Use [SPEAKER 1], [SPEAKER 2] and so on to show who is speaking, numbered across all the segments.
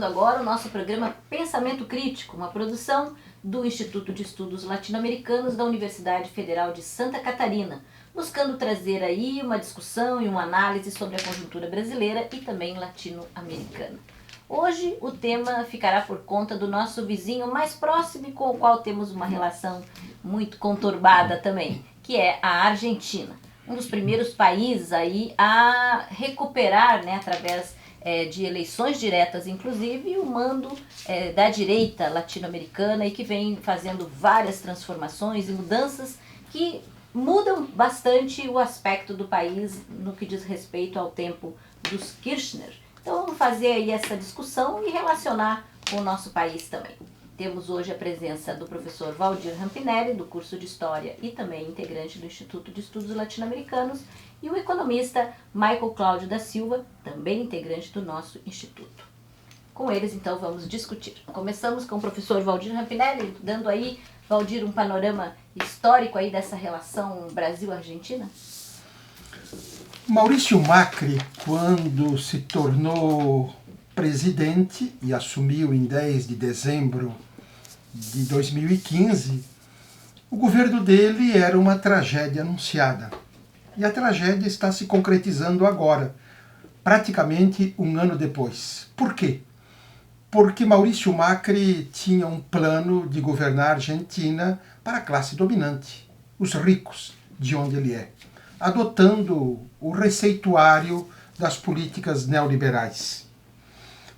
[SPEAKER 1] agora o nosso programa Pensamento Crítico, uma produção do Instituto de Estudos Latino-Americanos da Universidade Federal de Santa Catarina, buscando trazer aí uma discussão e uma análise sobre a conjuntura brasileira e também latino-americana. Hoje o tema ficará por conta do nosso vizinho mais próximo e com o qual temos uma relação muito conturbada também, que é a Argentina. Um dos primeiros países aí a recuperar, através de eleições diretas, inclusive, o mando da direita latino-americana e que vem fazendo várias transformações e mudanças que mudam bastante o aspecto do país no que diz respeito ao tempo dos Kirchner. Então vamos fazer aí essa discussão e relacionar com o nosso país também. Temos hoje a presença do professor Valdir Rampinelli, do curso de História e também integrante do Instituto de Estudos Latino-Americanos, e o economista Michael Cláudio da Silva, também integrante do nosso Instituto. Com eles, então, vamos discutir. Começamos com o professor Valdir Rampinelli, dando aí, Valdir, um panorama histórico aí dessa relação Brasil-Argentina.
[SPEAKER 2] Maurício Macri, quando se tornou presidente e assumiu em 10 de dezembro de 2015, o governo dele era uma tragédia anunciada. E a tragédia está se concretizando agora, praticamente um ano depois. Por quê? Porque Maurício Macri tinha um plano de governar a Argentina para a classe dominante, os ricos, de onde ele é, adotando o receituário das políticas neoliberais.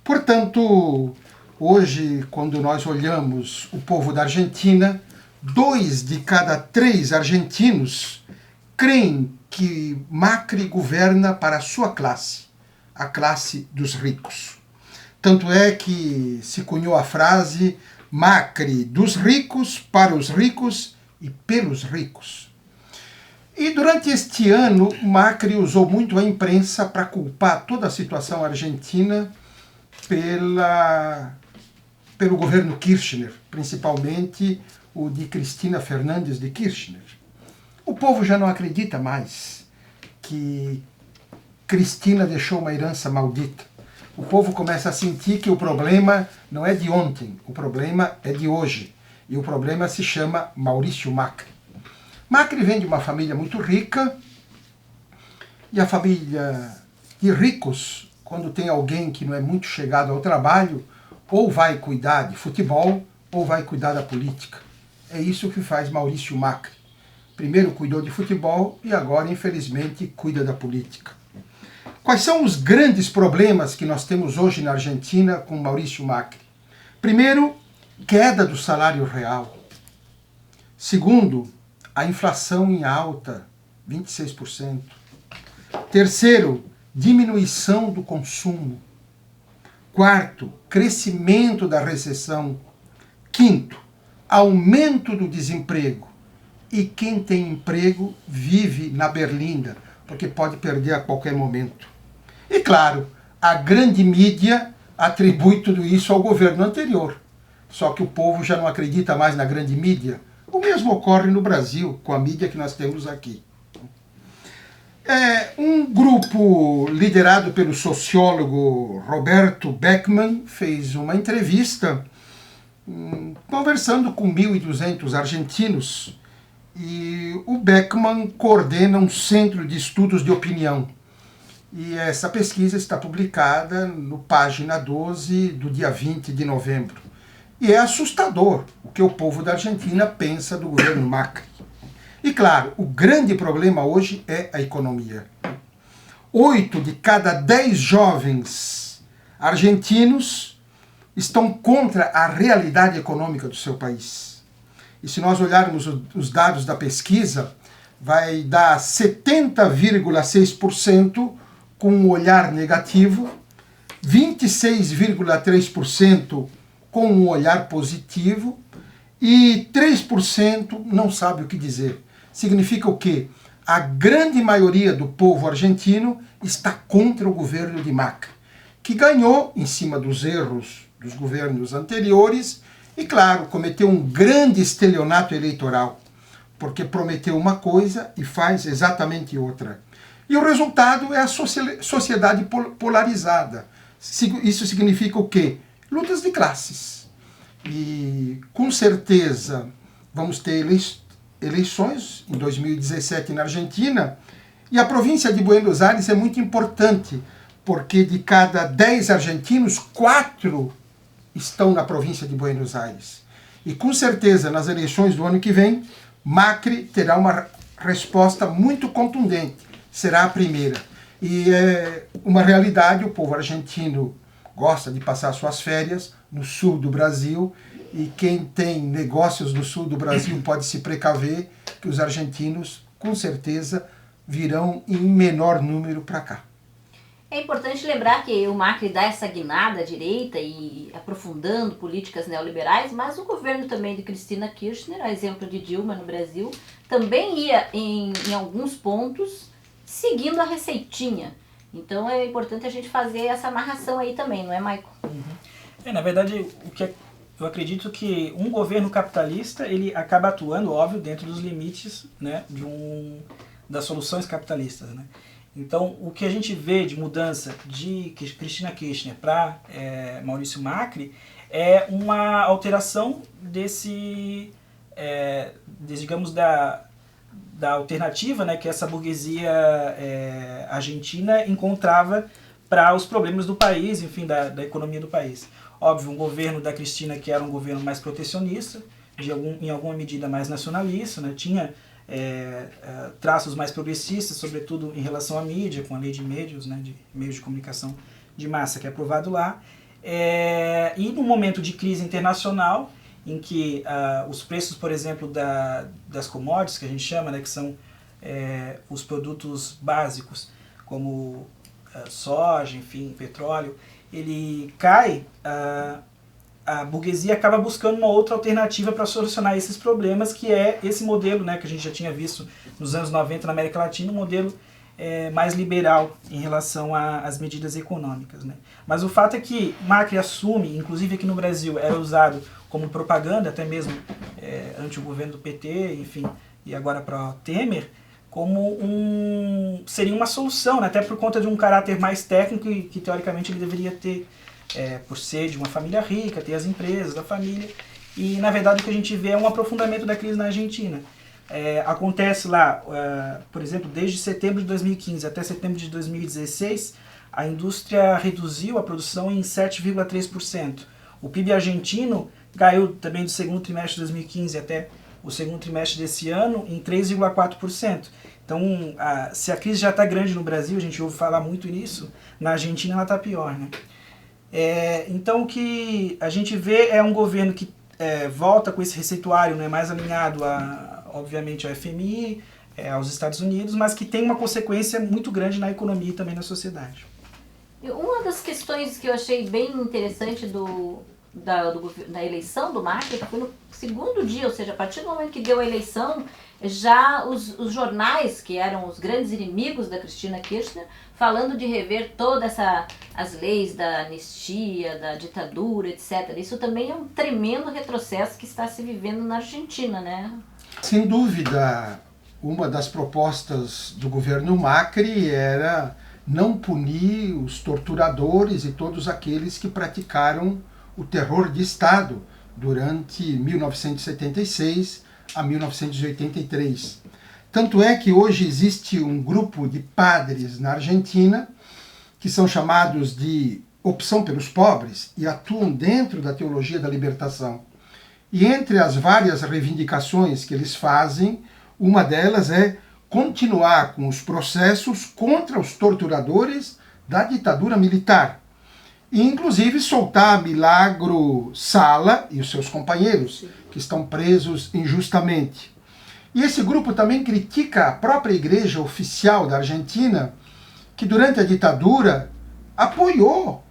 [SPEAKER 2] Portanto, hoje, quando nós olhamos o povo da Argentina, 2 de cada 3 argentinos creem que Macri governa para a sua classe, a classe dos ricos. Tanto é que se cunhou a frase Macri dos ricos, para os ricos e pelos ricos. E durante este ano, Macri usou muito a imprensa para culpar toda a situação argentina pelo governo Kirchner, principalmente o de Cristina Fernández de Kirchner. O povo já não acredita mais que Cristina deixou uma herança maldita. O povo começa a sentir que o problema não é de ontem, o problema é de hoje. E o problema se chama Maurício Macri. Macri vem de uma família muito rica, e a família de ricos, quando tem alguém que não é muito chegado ao trabalho, ou vai cuidar de futebol, ou vai cuidar da política. É isso que faz Maurício Macri. Primeiro cuidou de futebol e agora, infelizmente, cuida da política. Quais são os grandes problemas que nós temos hoje na Argentina com Maurício Macri? Primeiro, queda do salário real. Segundo, a inflação em alta, 26%. Terceiro, diminuição do consumo. Quarto, crescimento da recessão. Quinto, aumento do desemprego. E quem tem emprego vive na berlinda, porque pode perder a qualquer momento. E claro, a grande mídia atribui tudo isso ao governo anterior. Só que o povo já não acredita mais na grande mídia. O mesmo ocorre no Brasil, com a mídia que nós temos aqui. Um grupo liderado pelo sociólogo Roberto Beckman fez uma entrevista conversando com 1.200 argentinos, e o Beckman coordena um centro de estudos de opinião. E essa pesquisa está publicada no página 12 do dia 20 de novembro. E é assustador o que o povo da Argentina pensa do governo Macri. E claro, o grande problema hoje é a economia. 8 de cada 10 jovens argentinos estão contra a realidade econômica do seu país. E se nós olharmos os dados da pesquisa, vai dar 70,6% com um olhar negativo, 26,3% com um olhar positivo e 3% não sabe o que dizer. Significa o quê? A grande maioria do povo argentino está contra o governo de Macri, que ganhou em cima dos erros dos governos anteriores e, claro, cometeu um grande estelionato eleitoral, porque prometeu uma coisa e faz exatamente outra. E o resultado é a sociedade polarizada. Isso significa o quê? lutas de classes. E com certeza vamos ter eleições em 2017 na Argentina, e a província de Buenos Aires é muito importante, porque de cada 10 argentinos, 4 estão na província de Buenos Aires. E com certeza, nas eleições do ano que vem, Macri terá uma resposta muito contundente. Será a primeira. E é uma realidade, o povo argentino gosta de passar suas férias no sul do Brasil, e quem tem negócios no sul do Brasil pode se precaver que os argentinos, com certeza, virão em menor número para cá.
[SPEAKER 1] É importante lembrar que o Macri dá essa guinada à direita e aprofundando políticas neoliberais, mas o governo também de Cristina Kirchner, a exemplo de Dilma no Brasil, também ia em alguns pontos seguindo a receitinha. Então é importante a gente fazer essa amarração aí também, não é, Maicon?
[SPEAKER 3] Na verdade, eu acredito que um governo capitalista ele acaba atuando, óbvio, dentro dos limites, né, das soluções capitalistas, né? Então, o que a gente vê de mudança de Cristina Kirchner para Maurício Macri é uma alteração digamos, da alternativa, né, que essa burguesia argentina encontrava para os problemas do país, enfim, da economia do país. Óbvio, um governo da Cristina que era um governo mais protecionista, em alguma medida mais nacionalista, né, tinha traços mais progressistas, sobretudo em relação à mídia, com a lei de meios, né, de meios de comunicação de massa que é aprovado lá. E num momento de crise internacional, em que os preços, por exemplo, das commodities, que a gente chama, né, que são os produtos básicos, como soja, enfim, petróleo, ele cai, a burguesia acaba buscando uma outra alternativa para solucionar esses problemas, que é esse modelo, né, que a gente já tinha visto nos anos 90 na América Latina, um modelo mais liberal em relação às medidas econômicas, né. Mas o fato é que Macri assume, inclusive aqui no Brasil, era usado como propaganda, até mesmo ante o governo do PT, enfim, e agora para Temer, como seria uma solução, né, até por conta de um caráter mais técnico que teoricamente ele deveria ter, por ser de uma família rica, ter as empresas da família, e na verdade o que a gente vê é um aprofundamento da crise na Argentina. Acontece lá, por exemplo, desde setembro de 2015 até setembro de 2016, a indústria reduziu a produção em 7,3%. O PIB argentino caiu também do segundo trimestre de 2015 até o segundo trimestre desse ano em 3,4%. Então, se a crise já está grande no Brasil, a gente ouve falar muito nisso, na Argentina ela está pior, né? Então, o que a gente vê é um governo que volta com esse receituário, né, mais alinhado, obviamente, ao FMI, aos Estados Unidos, mas que tem uma consequência muito grande na economia e também na sociedade.
[SPEAKER 1] Uma das questões que eu achei bem interessante da eleição do Macri foi no segundo dia, ou seja, a partir do momento que deu a eleição, já os jornais, que eram os grandes inimigos da Cristina Kirchner, falando de rever todas as leis da anistia, da ditadura, etc. Isso também é um tremendo retrocesso que está se vivendo na Argentina, né?
[SPEAKER 2] Sem dúvida, uma das propostas do governo Macri era não punir os torturadores e todos aqueles que praticaram o terror de Estado durante 1976 a 1983. Tanto é que hoje existe um grupo de padres na Argentina que são chamados de Opção pelos Pobres e atuam dentro da teologia da libertação. E entre as várias reivindicações que eles fazem, uma delas é continuar com os processos contra os torturadores da ditadura militar. E, inclusive, soltar Milagro Sala e os seus companheiros, que estão presos injustamente. E esse grupo também critica a própria igreja oficial da Argentina, que durante a ditadura apoiou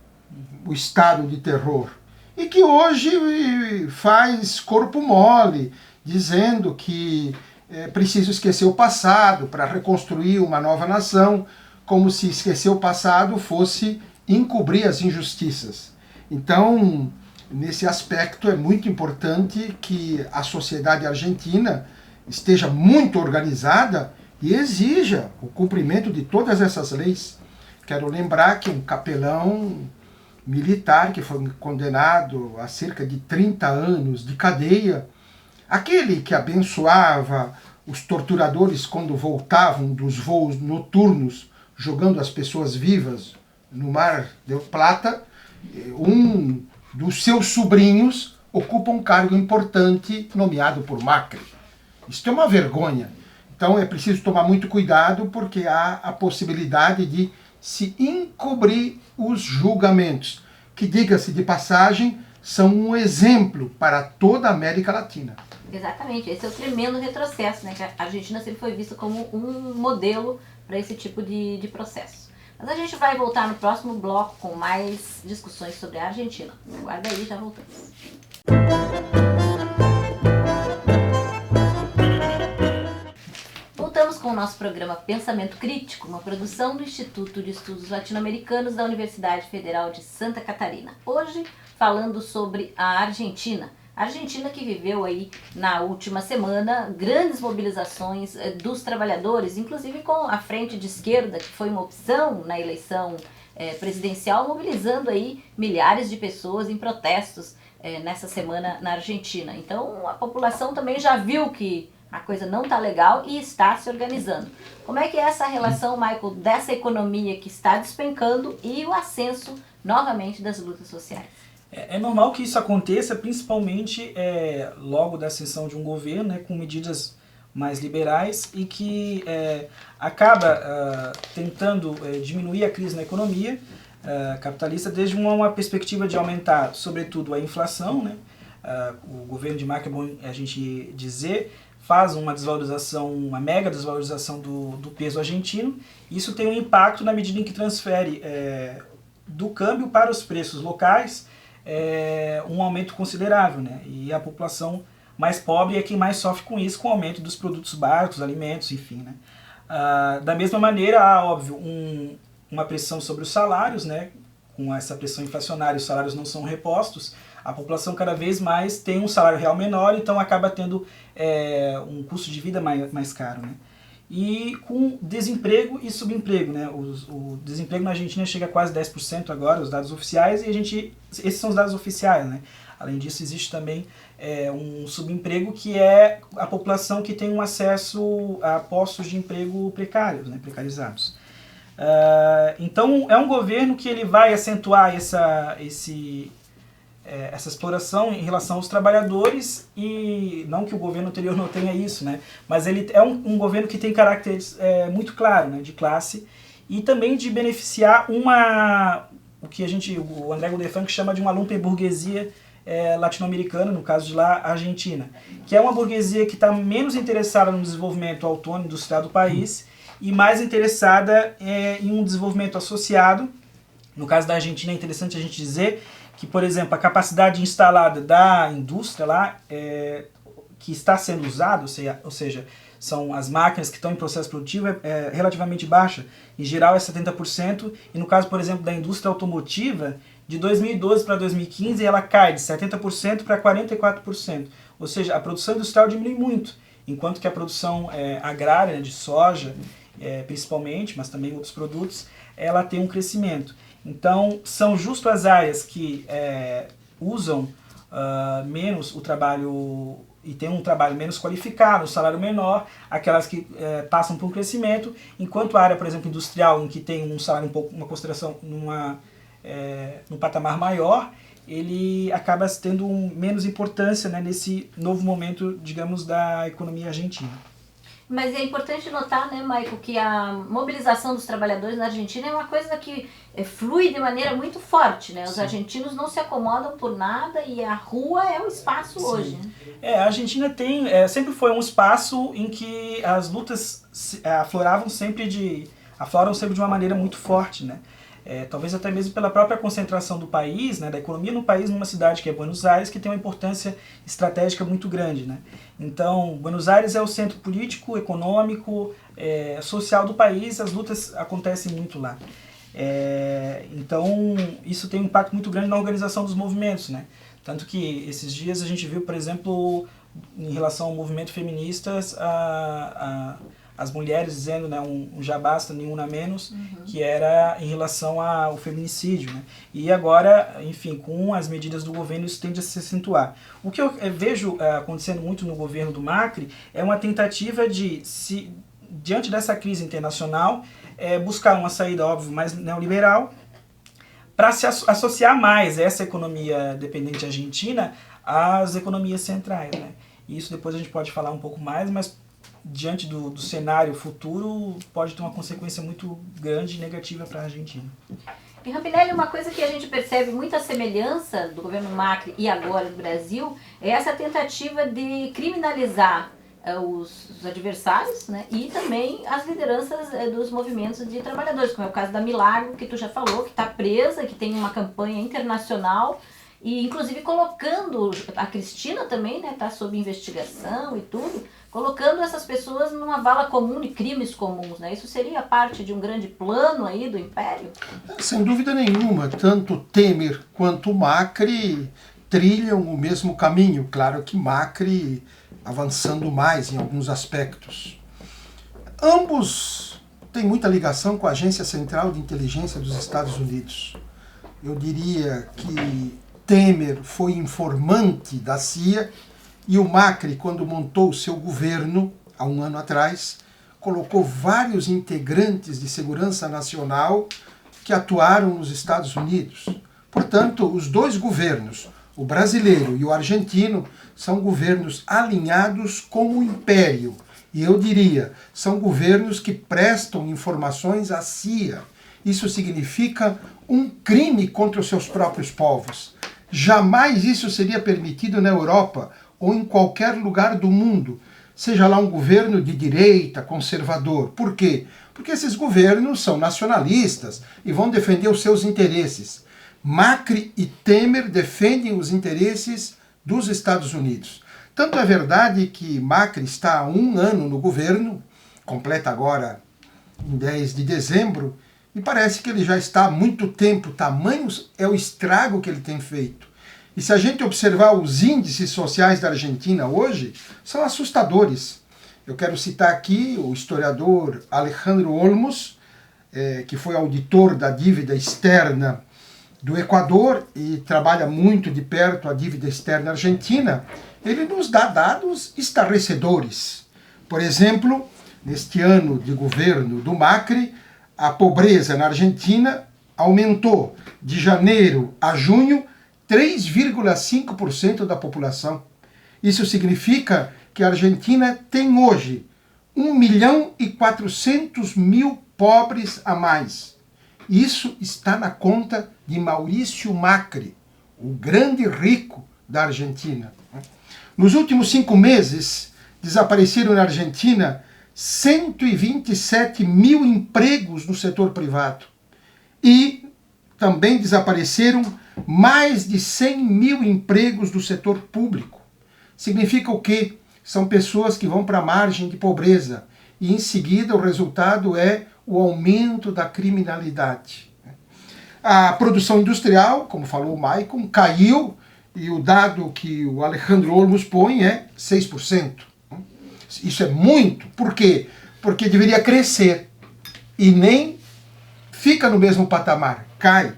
[SPEAKER 2] o estado de terror e que hoje faz corpo mole, dizendo que é preciso esquecer o passado para reconstruir uma nova nação, como se esquecer o passado fosse encobrir as injustiças. Então, nesse aspecto, é muito importante que a sociedade argentina esteja muito organizada e exija o cumprimento de todas essas leis. Quero lembrar que um capelão militar que foi condenado a cerca de 30 anos de cadeia, aquele que abençoava os torturadores quando voltavam dos voos noturnos, jogando as pessoas vivas no Mar del Plata, um dos seus sobrinhos ocupa um cargo importante nomeado por Macri. Isso é uma vergonha. Então é preciso tomar muito cuidado, porque há a possibilidade de se encobrir os julgamentos, que, diga-se de passagem, são um exemplo para toda a América Latina.
[SPEAKER 1] Exatamente, esse é o tremendo retrocesso, né? Que a Argentina sempre foi vista como um modelo para esse tipo de processo. Mas a gente vai voltar no próximo bloco com mais discussões sobre a Argentina. Aguarda aí, já voltamos. Voltamos com o nosso programa Pensamento Crítico, uma produção do Instituto de Estudos Latino-Americanos da Universidade Federal de Santa Catarina. Hoje, falando sobre a Argentina. A Argentina que viveu aí na última semana grandes mobilizações dos trabalhadores, inclusive com a frente de esquerda, que foi uma opção na eleição presidencial, mobilizando aí milhares de pessoas em protestos nessa semana na Argentina. Então a população também já viu que a coisa não está legal e está se organizando. Como é que é essa relação, Michael, dessa economia que está despencando e o ascenso novamente das lutas sociais?
[SPEAKER 3] É normal que isso aconteça, principalmente logo da ascensão de um governo, né, com medidas mais liberais e que acaba tentando diminuir a crise na economia capitalista desde uma perspectiva de aumentar, sobretudo, a inflação, né? O governo de Macri, é bom a gente dizer, faz uma desvalorização, uma mega desvalorização do peso argentino. Isso tem um impacto na medida em que transfere do câmbio para os preços locais um aumento considerável, né? E a população mais pobre é quem mais sofre com isso, com o aumento dos produtos básicos, alimentos, enfim, né? Da mesma maneira, há, óbvio, uma pressão sobre os salários, né? Com essa pressão inflacionária, os salários não são repostos, a população cada vez mais tem um salário real menor, então acaba tendo um custo de vida mais caro, né? E com desemprego e subemprego, né? O desemprego na Argentina chega a quase 10% agora, os dados oficiais, e esses são os dados oficiais, né? Além disso, existe também um subemprego, que é a população que tem um acesso a postos de emprego precários, né? Precarizados. Então, é um governo que ele vai acentuar essa exploração em relação aos trabalhadores, e não que o governo anterior não tenha isso, né? Mas ele é um governo que tem caracteres muito claros, né? De classe, e também de beneficiar o que o André Gudefranco chama de uma lumpenburguesia latino-americana, no caso de lá, a Argentina, que é uma burguesia que está menos interessada no desenvolvimento autônomo industrial do país e mais interessada em um desenvolvimento associado. No caso da Argentina, é interessante a gente dizer que, por exemplo, a capacidade instalada da indústria lá, que está sendo usada, ou seja, são as máquinas que estão em processo produtivo, é relativamente baixa. Em geral é 70%, e no caso, por exemplo, da indústria automotiva, de 2012 para 2015 ela cai de 70% para 44%. Ou seja, a produção industrial diminui muito, enquanto que a produção agrária, né, de soja, principalmente, mas também outros produtos, ela tem um crescimento. Então, são justo as áreas que usam menos o trabalho e têm um trabalho menos qualificado, um salário menor, aquelas que passam por um crescimento, enquanto a área, por exemplo, industrial, em que tem um salário uma consideração num patamar maior, ele acaba tendo menos importância, né, nesse novo momento, digamos, da economia argentina.
[SPEAKER 1] Mas é importante notar, né, Michael, que a mobilização dos trabalhadores na Argentina é uma coisa que flui de maneira muito forte, né? Os Sim. argentinos não se acomodam por nada e a rua é um espaço Sim. hoje. Né?
[SPEAKER 3] A Argentina sempre foi um espaço em que as lutas afloram sempre de uma maneira muito forte, né? Talvez até mesmo pela própria concentração do país, né, da economia no país, numa cidade que é Buenos Aires, que tem uma importância estratégica muito grande, né? Então, Buenos Aires é o centro político, econômico, social do país, as lutas acontecem muito lá. Então, isso tem um impacto muito grande na organização dos movimentos, né? Tanto que esses dias a gente viu, por exemplo, em relação ao movimento feminista, a as mulheres, dizendo, né, um já basta, nenhum a menos, que era em relação ao feminicídio, né? E agora, enfim, com as medidas do governo, isso tende a se acentuar. O que eu vejo acontecendo muito no governo do Macri é uma tentativa de, diante dessa crise internacional, buscar uma saída, óbvio, mais neoliberal, para se associar mais essa economia dependente argentina às economias centrais, né? E isso depois a gente pode falar um pouco mais, mas diante do cenário futuro pode ter uma consequência muito grande e negativa para a Argentina.
[SPEAKER 1] E Rampinelli, uma coisa que a gente percebe muita semelhança do governo Macri e agora do Brasil é essa tentativa de criminalizar os adversários, né, e também as lideranças dos movimentos de trabalhadores, como é o caso da Milagro, que tu já falou, que está presa, que tem uma campanha internacional, e inclusive colocando, a Cristina também, né, está sob investigação e tudo, colocando essas pessoas numa vala comum de crimes comuns, né? Isso seria parte de um grande plano aí do Império?
[SPEAKER 2] Sem dúvida nenhuma, tanto Temer quanto Macri trilham o mesmo caminho. Claro que Macri avançando mais em alguns aspectos. Ambos têm muita ligação com a Agência Central de Inteligência dos Estados Unidos. Eu diria que Temer foi informante da CIA e o Macri, quando montou o seu governo, há um ano atrás, colocou vários integrantes de segurança nacional que atuaram nos Estados Unidos. Portanto, os dois governos, o brasileiro e o argentino, são governos alinhados com o Império. E eu diria, são governos que prestam informações à CIA. Isso significa um crime contra os seus próprios povos. Jamais isso seria permitido na Europa ou em qualquer lugar do mundo, seja lá um governo de direita, conservador. Por quê? Porque esses governos são nacionalistas e vão defender os seus interesses. Macri e Temer defendem os interesses dos Estados Unidos. Tanto é verdade que Macri está há um ano no governo, completa agora em 10 de dezembro, e parece que ele já está há muito tempo, tamanho é o estrago que ele tem feito. E se a gente observar os índices sociais da Argentina hoje, são assustadores. Eu quero citar aqui o historiador Alejandro Olmos, que foi auditor da dívida externa do Equador e trabalha muito de perto a dívida externa argentina. Ele nos dá dados estarrecedores. Por exemplo, neste ano de governo do Macri, a pobreza na Argentina aumentou de janeiro a junho 3,5% da população. Isso significa que a Argentina tem hoje 1.400.000 pobres a mais. Isso está na conta de Maurício Macri, o grande rico da Argentina. Nos últimos 5 meses, desapareceram na Argentina 127 mil empregos no setor privado. E também desapareceram mais de 100 mil empregos do setor público. Significa o quê? São pessoas que vão para a margem de pobreza e em seguida o resultado é o aumento da criminalidade. A produção industrial, como falou o Maicon, caiu e o dado que o Alejandro Olmos põe é 6%. Isso é muito. Por quê? Porque deveria crescer e nem fica no mesmo patamar, cai.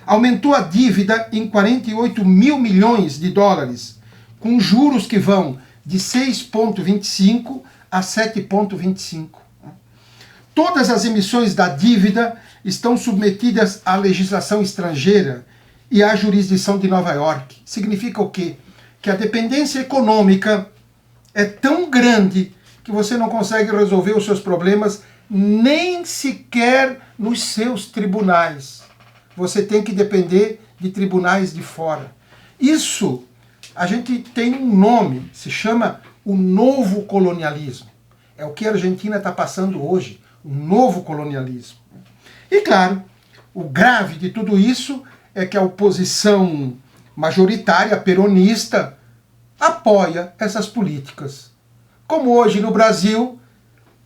[SPEAKER 2] Aumentou a dívida em 48 mil milhões de dólares, com juros que vão de 6,25 a 7,25. Todas as emissões da dívida estão submetidas à legislação estrangeira e à jurisdição de Nova York. Significa o quê? Que a dependência econômica é tão grande que você não consegue resolver os seus problemas nem sequer nos seus tribunais. Você tem que depender de tribunais de fora. Isso, a gente tem um nome, se chama o novo colonialismo. É o que a Argentina está passando hoje, um novo colonialismo. E claro, o grave de tudo isso é que a oposição majoritária peronista apoia essas políticas. Como hoje no Brasil,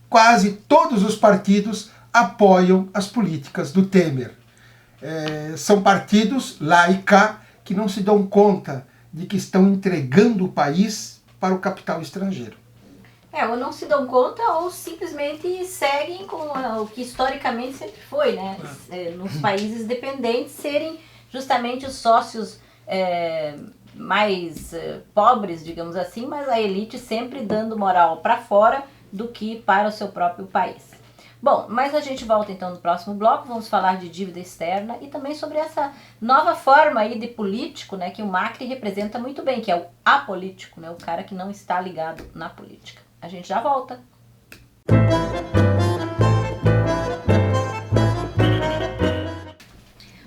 [SPEAKER 2] quase todos os partidos apoiam as políticas do Temer. São partidos lá e cá que não se dão conta de que estão entregando o país para o capital estrangeiro.
[SPEAKER 1] Ou não se dão conta ou simplesmente seguem com o que historicamente sempre foi, né? Nos países dependentes serem justamente os sócios mais pobres, digamos assim, mas a elite sempre dando moral para fora do que para o seu próprio país. Bom, mas a gente volta então no próximo bloco, vamos falar de dívida externa e também sobre essa nova forma aí de político, né, que o Macri representa muito bem, que é o apolítico, né, o cara que não está ligado na política. A gente já volta.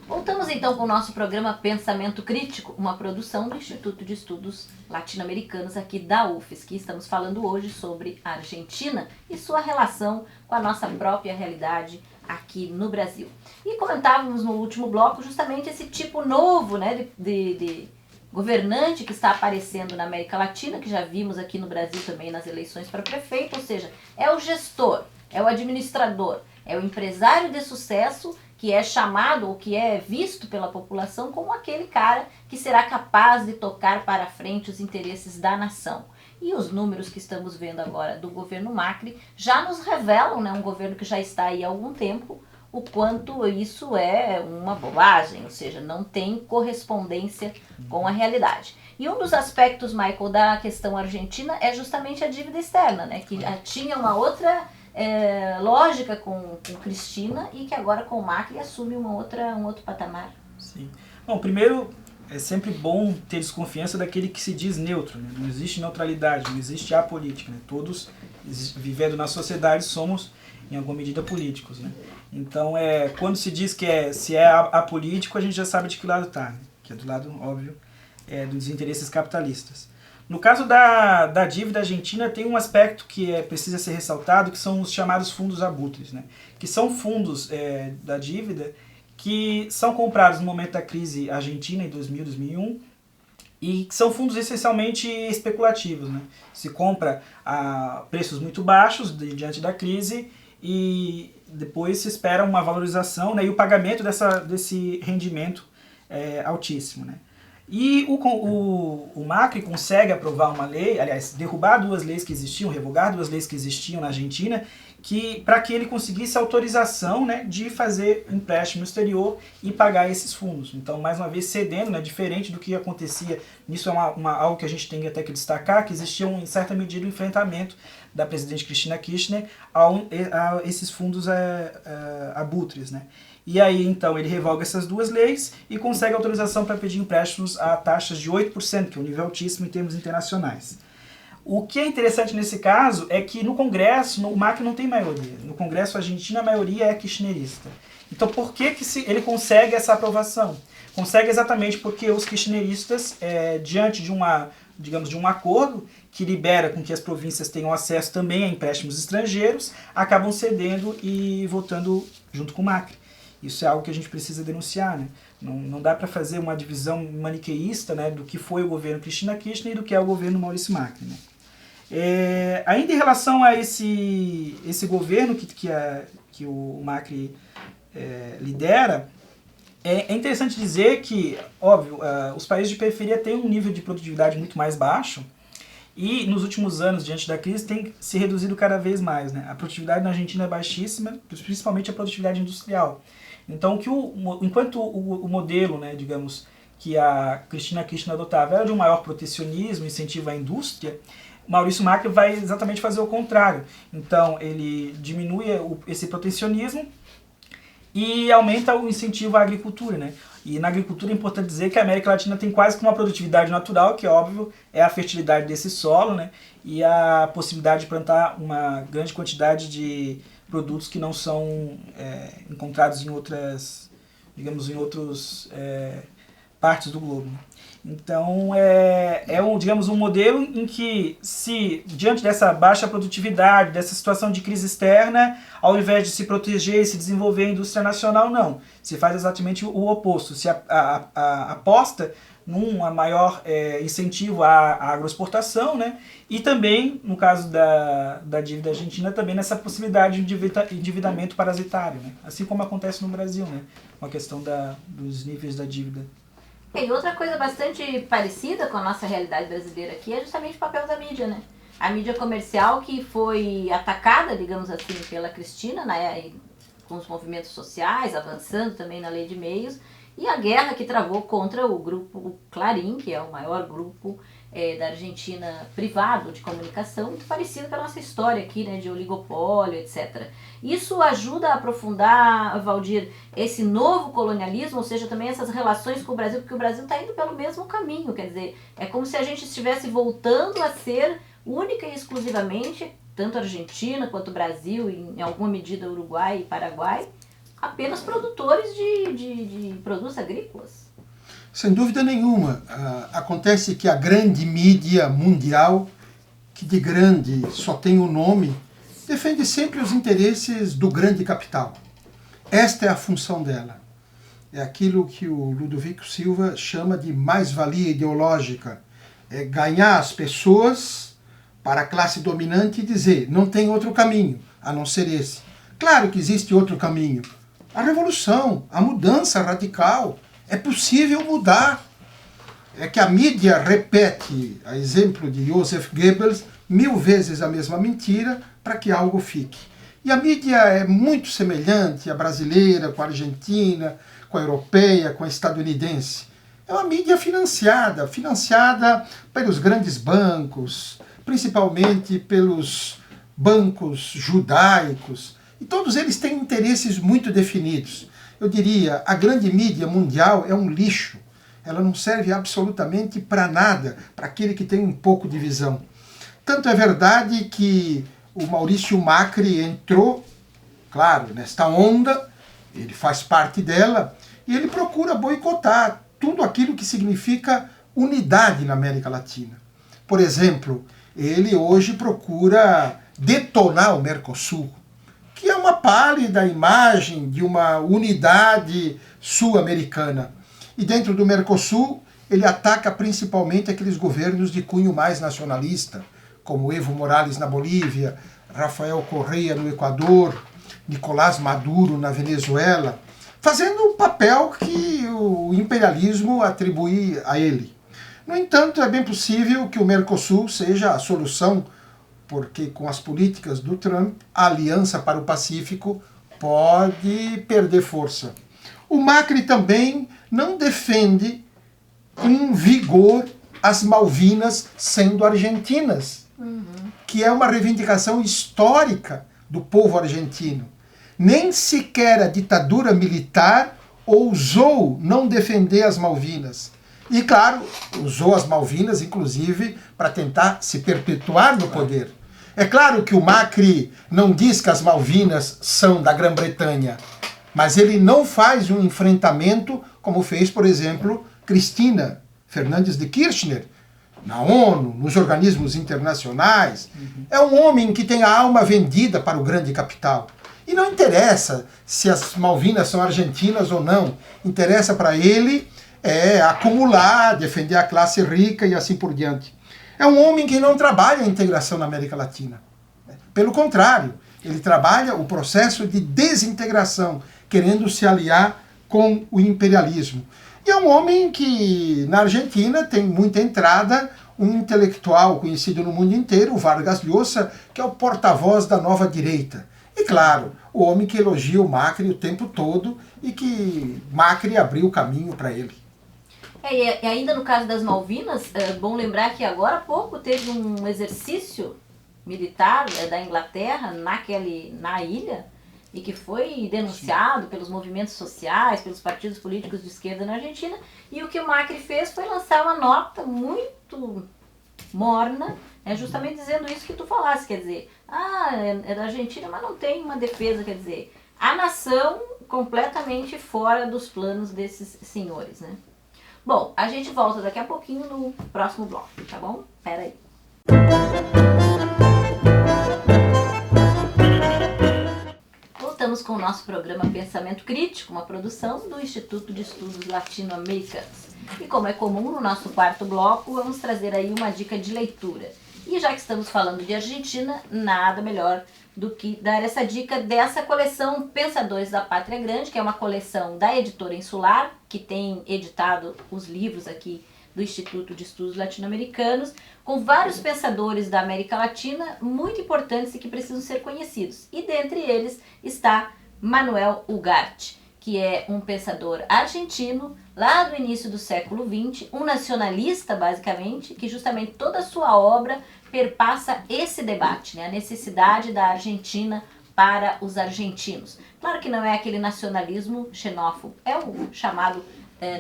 [SPEAKER 1] Voltamos então com o nosso programa Pensamento Crítico, uma produção do Instituto de Estudos Latino-Americanos aqui da UFSC. Estamos falando hoje sobre a Argentina e sua relação com a nossa própria realidade aqui no Brasil. E comentávamos no último bloco justamente esse tipo novo, né, de governante que está aparecendo na América Latina, que já vimos aqui no Brasil também nas eleições para prefeito, ou seja, é o gestor, é o administrador, é o empresário de sucesso que é chamado ou que é visto pela população como aquele cara que será capaz de tocar para frente os interesses da nação. E os números que estamos vendo agora do governo Macri já nos revelam, né, um governo que já está aí há algum tempo, o quanto isso é uma bobagem, ou seja, não tem correspondência com a realidade. E um dos aspectos, Michael, da questão argentina é justamente a dívida externa, né, que tinha uma outra lógica com Cristina e que agora com o Macri assume um outro patamar.
[SPEAKER 3] Sim. Bom, primeiro, é sempre bom ter desconfiança daquele que se diz neutro, né? Não existe neutralidade, não existe apolítica, né? Todos, vivendo na sociedade, somos, em alguma medida, políticos, né? Então, quando se diz que se é apolítico, a gente já sabe de que lado está, né? Que é do lado, óbvio, dos interesses capitalistas. No caso da dívida argentina, tem um aspecto que precisa ser ressaltado, que são os chamados fundos abutres, né? Que são fundos da dívida que são comprados no momento da crise argentina, em 2000, 2001, e que são fundos essencialmente especulativos, né? Se compra a preços muito baixos diante da crise e depois se espera uma valorização, né, e o pagamento desse rendimento altíssimo, né? E o Macri consegue aprovar uma lei, aliás, derrubar 2 leis que existiam, revogar 2 leis que existiam na Argentina, para que ele conseguisse autorização, né, de fazer empréstimo exterior e pagar esses fundos. Então, mais uma vez, cedendo, né, diferente do que acontecia. Isso é algo que a gente tem até que destacar, que existia, em certa medida, um enfrentamento da presidente Cristina Kirchner a esses fundos abutres, né? E aí, então, ele revoga essas 2 leis e consegue autorização para pedir empréstimos a taxas de 8%, que é um nível altíssimo em termos internacionais. O que é interessante nesse caso é que no Congresso, o Macri não tem maioria. No Congresso argentino, a maioria é kirchnerista. Então, por que ele consegue essa aprovação? Consegue exatamente porque os kirchneristas, diante de um acordo que libera com que as províncias tenham acesso também a empréstimos estrangeiros, acabam cedendo e votando junto com o Macri. Isso é algo que a gente precisa denunciar, né? Não dá para fazer uma divisão maniqueísta, né, do que foi o governo Cristina Kirchner e do que é o governo Maurício Macri, né? Ainda em relação a esse governo que o Macri lidera, é interessante dizer que, óbvio, os países de periferia têm um nível de produtividade muito mais baixo e nos últimos anos, diante da crise, tem se reduzido cada vez mais, né? A produtividade na Argentina é baixíssima, principalmente a produtividade industrial. Então, enquanto o modelo, né, digamos, que a Cristina Kirchner adotava era de um maior protecionismo, incentivo à indústria, Maurício Macri vai exatamente fazer o contrário. Então, ele diminui esse protecionismo e aumenta o incentivo à agricultura, né? E na agricultura é importante dizer que a América Latina tem quase que uma produtividade natural, que óbvio é a fertilidade desse solo, né? E a possibilidade de plantar uma grande quantidade de produtos que não são encontrados em outras, digamos, em outras partes do globo. Então, digamos, um modelo em que, se diante dessa baixa produtividade, dessa situação de crise externa, ao invés de se proteger e se desenvolver a indústria nacional, não. Se faz exatamente o oposto. Se aposta num maior incentivo à agroexportação, né? E também, no caso da dívida argentina, também nessa possibilidade de endividamento parasitário, né? Assim como acontece no Brasil, né? Com a questão dos níveis da dívida.
[SPEAKER 1] E outra coisa bastante parecida com a nossa realidade brasileira aqui é justamente o papel da mídia, né? A mídia comercial que foi atacada, digamos assim, pela Cristina, né, com os movimentos sociais, avançando também na lei de meios, e a guerra que travou contra o grupo Clarim, que é o maior grupo da Argentina privado de comunicação, muito parecido com a nossa história aqui, né, de oligopólio, etc. Isso ajuda a aprofundar, Valdir, esse novo colonialismo, ou seja, também essas relações com o Brasil, porque o Brasil está indo pelo mesmo caminho, quer dizer, é como se a gente estivesse voltando a ser única e exclusivamente, tanto a Argentina quanto o Brasil, e em alguma medida Uruguai e Paraguai, apenas produtores de produtos agrícolas.
[SPEAKER 2] Sem dúvida nenhuma. Acontece que a grande mídia mundial, que de grande só tem o nome, defende sempre os interesses do grande capital. Esta é a função dela. É aquilo que o Ludovico Silva chama de mais-valia ideológica. É ganhar as pessoas para a classe dominante e dizer, não tem outro caminho a não ser esse. Claro que existe outro caminho. A revolução, a mudança radical. É possível mudar. É que a mídia repete, a exemplo de Joseph Goebbels, 1000 vezes a mesma mentira para que algo fique. E a mídia é muito semelhante à brasileira, com a argentina, com a europeia, com a estadunidense. É uma mídia financiada pelos grandes bancos, principalmente pelos bancos judaicos, e todos eles têm interesses muito definidos. Eu diria, a grande mídia mundial é um lixo. Ela não serve absolutamente para nada, para aquele que tem um pouco de visão. Tanto é verdade que o Maurício Macri entrou, claro, nesta onda, ele faz parte dela, e ele procura boicotar tudo aquilo que significa unidade na América Latina. Por exemplo, ele hoje procura detonar o Mercosul, que é uma pálida imagem de uma unidade sul-americana. E dentro do Mercosul, ele ataca principalmente aqueles governos de cunho mais nacionalista, como Evo Morales na Bolívia, Rafael Correa no Equador, Nicolás Maduro na Venezuela, fazendo o papel que o imperialismo atribui a ele. No entanto, é bem possível que o Mercosul seja a solução, porque com as políticas do Trump, a Aliança para o Pacífico pode perder força. O Macri também não defende com vigor as Malvinas sendo argentinas, que é uma reivindicação histórica do povo argentino. Nem sequer a ditadura militar ousou não defender as Malvinas. E, claro, usou as Malvinas, inclusive, para tentar se perpetuar no poder. É claro que o Macri não diz que as Malvinas são da Grã-Bretanha, mas ele não faz um enfrentamento como fez, por exemplo, Cristina Fernandes de Kirchner, na ONU, nos organismos internacionais. É um homem que tem a alma vendida para o grande capital. E não interessa se as Malvinas são argentinas ou não. Interessa para ele acumular, defender a classe rica e assim por diante. É um homem que não trabalha a integração na América Latina. Pelo contrário, ele trabalha o processo de desintegração, querendo se aliar com o imperialismo. E é um homem que, na Argentina, tem muita entrada, um intelectual conhecido no mundo inteiro, o Vargas Llosa, que é o porta-voz da nova direita. E, claro, o homem que elogia o Macri o tempo todo e que Macri abriu o caminho para ele.
[SPEAKER 1] E ainda no caso das Malvinas, é bom lembrar que agora há pouco teve um exercício militar da Inglaterra na ilha, e que foi denunciado pelos movimentos sociais, pelos partidos políticos de esquerda na Argentina, e o que o Macri fez foi lançar uma nota muito morna, justamente dizendo isso que tu falaste, quer dizer, é da Argentina, mas não tem uma defesa, quer dizer, a nação completamente fora dos planos desses senhores, né? Bom, a gente volta daqui a pouquinho no próximo bloco, tá bom? Pera aí. Voltamos com o nosso programa Pensamento Crítico, uma produção do Instituto de Estudos Latino-Americanos. E como é comum no nosso quarto bloco, vamos trazer aí uma dica de leitura. E já que estamos falando de Argentina, nada melhor do que dar essa dica dessa coleção Pensadores da Pátria Grande, que é uma coleção da editora Insular, que tem editado os livros aqui do Instituto de Estudos Latino-Americanos, com vários pensadores da América Latina muito importantes e que precisam ser conhecidos. E dentre eles está Manuel Ugarte, que é um pensador argentino, lá do início do século XX, um nacionalista, basicamente, que justamente toda a sua obra perpassa esse debate, né? A necessidade da Argentina para os argentinos. Claro que não é aquele nacionalismo xenófobo, é o chamado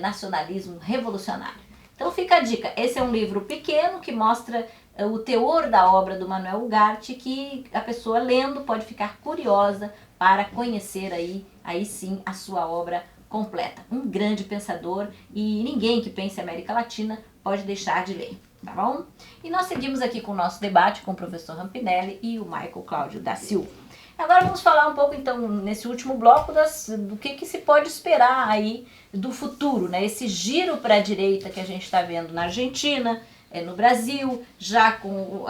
[SPEAKER 1] nacionalismo revolucionário. Então fica a dica, esse é um livro pequeno que mostra o teor da obra do Manuel Ugarte, que a pessoa lendo pode ficar curiosa para conhecer aí sim a sua obra completa. Um grande pensador e ninguém que pense em América Latina pode deixar de ler, tá bom? E nós seguimos aqui com o nosso debate com o professor Rampinelli e o Michael Cláudio da Silva. Agora vamos falar um pouco, então, nesse último bloco, do que se pode esperar aí do futuro, né? Esse giro para a direita que a gente está vendo na Argentina, no Brasil, já com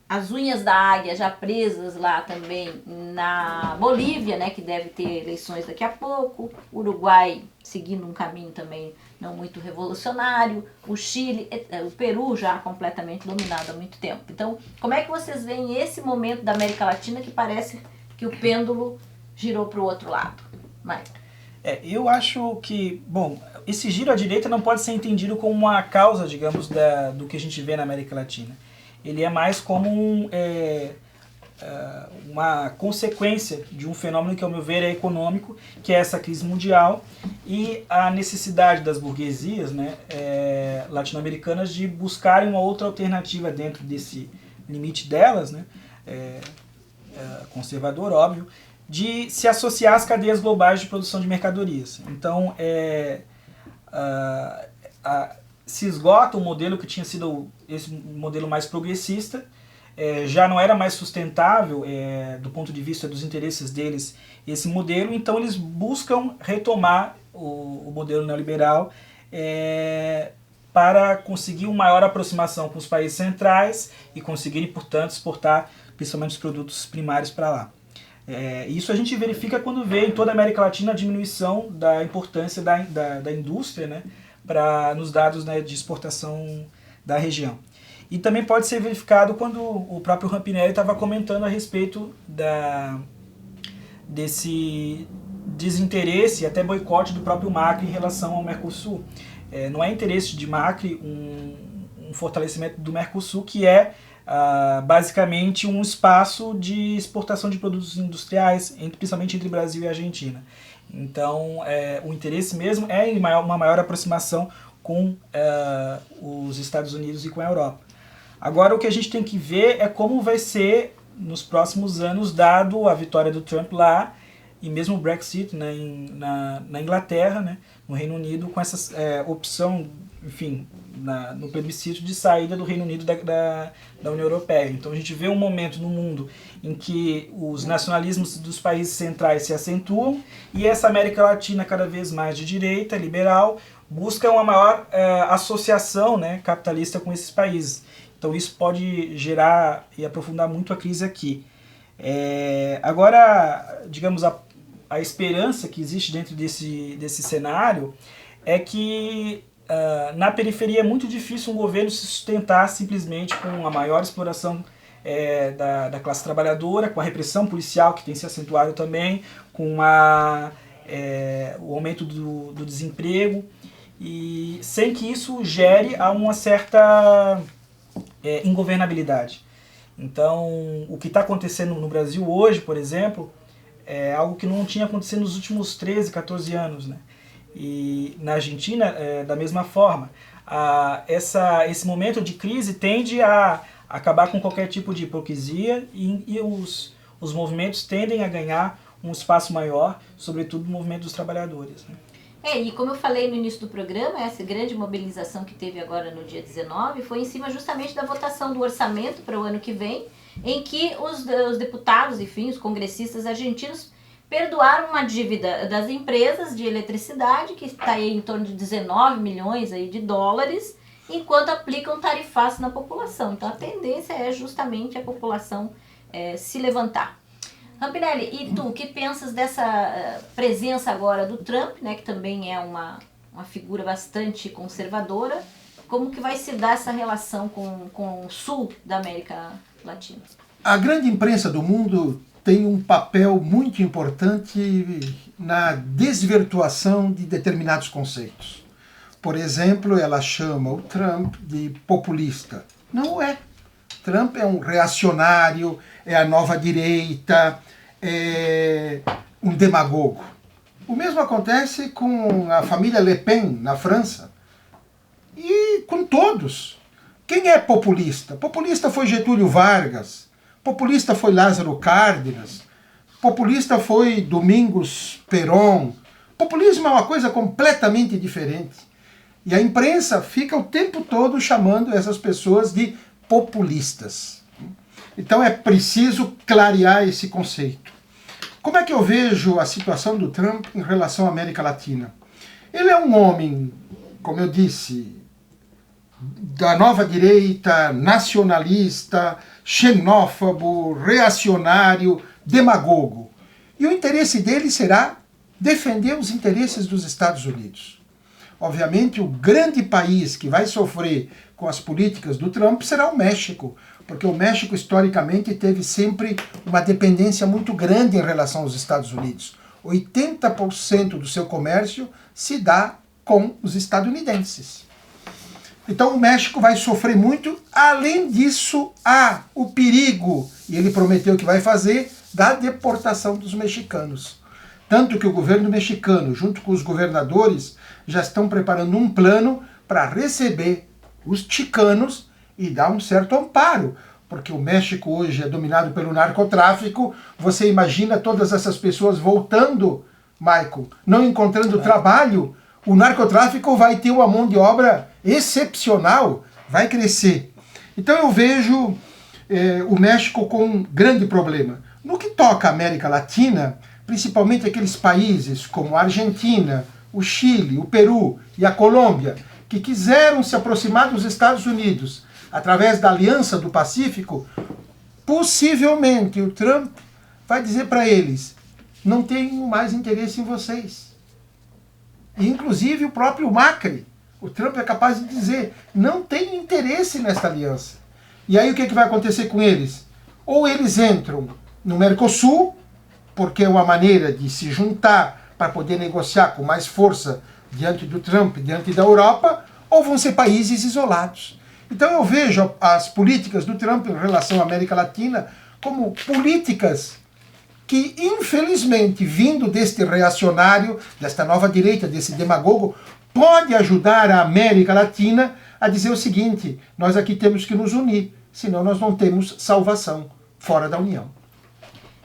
[SPEAKER 1] as unhas da águia já presas lá também na Bolívia, né, que deve ter eleições daqui a pouco, Uruguai seguindo um caminho também não muito revolucionário, o Chile, o Peru já completamente dominado há muito tempo. Então, como é que vocês veem esse momento da América Latina que parece que o pêndulo girou para o outro lado?
[SPEAKER 3] Eu acho que, bom, esse giro à direita não pode ser entendido como uma causa, digamos, do que a gente vê na América Latina. Ele é mais como uma consequência de um fenômeno que, ao meu ver, é econômico, que é essa crise mundial e a necessidade das burguesias, né, latino-americanas de buscarem uma outra alternativa dentro desse limite delas, né, conservador, óbvio, de se associar às cadeias globais de produção de mercadorias. Então, se esgota o modelo que tinha sido esse modelo mais progressista, já não era mais sustentável do ponto de vista dos interesses deles esse modelo, então eles buscam retomar o modelo neoliberal para conseguir uma maior aproximação com os países centrais e conseguirem, portanto, exportar principalmente os produtos primários para lá. Isso a gente verifica quando vê em toda a América Latina a diminuição da importância da indústria, né, nos dados, né, de exportação da região. E também pode ser verificado quando o próprio Rampinelli estava comentando a respeito desse desinteresse e até boicote do próprio Macri em relação ao Mercosul. Não é interesse de Macri um fortalecimento do Mercosul, que é basicamente um espaço de exportação de produtos industriais, principalmente entre Brasil e Argentina. Então, o interesse mesmo é em uma maior aproximação com os Estados Unidos e com a Europa. Agora, o que a gente tem que ver é como vai ser nos próximos anos, dado a vitória do Trump lá, e mesmo o Brexit, né, na Inglaterra, né, no Reino Unido, com essa opção, enfim, no plebiscito de saída do Reino Unido da União Europeia. Então a gente vê um momento no mundo em que os nacionalismos dos países centrais se acentuam e essa América Latina cada vez mais de direita, liberal, busca uma maior associação, né, capitalista com esses países. Então isso pode gerar e aprofundar muito a crise aqui. Agora, digamos, a esperança que existe dentro desse cenário é que na periferia é muito difícil um governo se sustentar simplesmente com a maior exploração da classe trabalhadora, com a repressão policial que tem se acentuado também, com o aumento do desemprego, e sem que isso gere a uma certa ingovernabilidade. Então, o que está acontecendo no Brasil hoje, por exemplo, é algo que não tinha acontecido nos últimos 13, 14 anos, né? E na Argentina, da mesma forma, esse momento de crise tende a acabar com qualquer tipo de hipocrisia e os movimentos tendem a ganhar um espaço maior, sobretudo o movimento dos trabalhadores, né?
[SPEAKER 1] E como eu falei no início do programa, essa grande mobilização que teve agora no dia 19 foi em cima justamente da votação do orçamento para o ano que vem, em que os deputados, enfim, os congressistas argentinos perdoaram uma dívida das empresas de eletricidade, que está aí em torno de 19 milhões aí de dólares, enquanto aplicam tarifaço na população. Então a tendência é justamente a população se levantar. Rampinelli, e tu, o que pensas dessa presença agora do Trump, né, que também é uma figura bastante conservadora, como que vai se dar essa relação com o sul da América Latina?
[SPEAKER 2] A grande imprensa do mundo tem um papel muito importante na desvirtuação de determinados conceitos. Por exemplo, ela chama o Trump de populista. Não é. Trump é um reacionário, é a nova direita, é um demagogo. O mesmo acontece com a família Le Pen na França e com todos. Quem é populista? Populista foi Getúlio Vargas, populista foi Lázaro Cárdenas, populista foi Domingos Perón. Populismo é uma coisa completamente diferente. E a imprensa fica o tempo todo chamando essas pessoas de populistas. Então é preciso clarear esse conceito. Como é que eu vejo a situação do Trump em relação à América Latina? Ele é um homem, como eu disse, da nova direita, nacionalista, xenófobo, reacionário, demagogo. E o interesse dele será defender os interesses dos Estados Unidos. Obviamente, o grande país que vai sofrer com as políticas do Trump será o México, porque o México, historicamente, teve sempre uma dependência muito grande em relação aos Estados Unidos. 80% do seu comércio se dá com os estadunidenses. Então o México vai sofrer muito. Além disso, há o perigo, e ele prometeu que vai fazer, da deportação dos mexicanos. Tanto que o governo mexicano, junto com os governadores, já estão preparando um plano para receber os chicanos e dar um certo amparo. Porque o México hoje é dominado pelo narcotráfico. Você imagina todas essas pessoas voltando, Michael, não encontrando trabalho. O narcotráfico vai ter uma mão de obra excepcional, vai crescer. Então eu vejo o México com um grande problema. No que toca à América Latina, principalmente aqueles países como a Argentina, o Chile, o Peru e a Colômbia, que quiseram se aproximar dos Estados Unidos através da Aliança do Pacífico, possivelmente o Trump vai dizer para eles: não tenho mais interesse em vocês. E, inclusive o próprio Macri, o Trump é capaz de dizer: não tenho interesse nesta aliança. E aí o que vai acontecer com eles? Ou eles entram no Mercosul, porque é uma maneira de se juntar para poder negociar com mais força diante do Trump, diante da Europa, ou vão ser países isolados. Então eu vejo as políticas do Trump em relação à América Latina como políticas que, infelizmente, vindo deste reacionário, desta nova direita, desse demagogo, pode ajudar a América Latina a dizer o seguinte: nós aqui temos que nos unir, senão nós não temos salvação fora da União.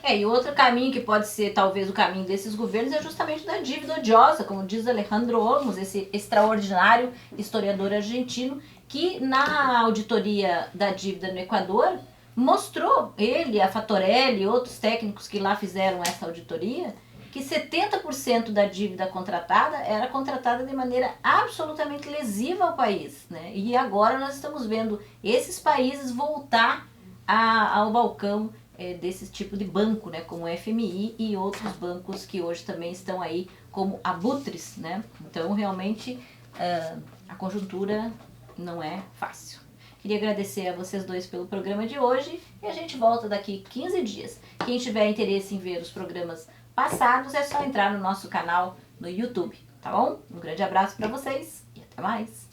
[SPEAKER 1] E outro caminho que pode ser talvez o caminho desses governos é justamente da dívida odiosa, como diz Alejandro Olmos, esse extraordinário historiador argentino, que na auditoria da dívida no Equador mostrou, ele, a Fatorelli e outros técnicos que lá fizeram essa auditoria, que 70% da dívida contratada era contratada de maneira absolutamente lesiva ao país, né? E agora nós estamos vendo esses países voltar ao balcão desse tipo de banco, né, como o FMI e outros bancos que hoje também estão aí como abutres, né? Então realmente a conjuntura não é fácil. Queria agradecer a vocês dois pelo programa de hoje e a gente volta daqui 15 dias. Quem tiver interesse em ver os programas passados é só entrar no nosso canal no YouTube, tá bom? Um grande abraço para vocês e até mais!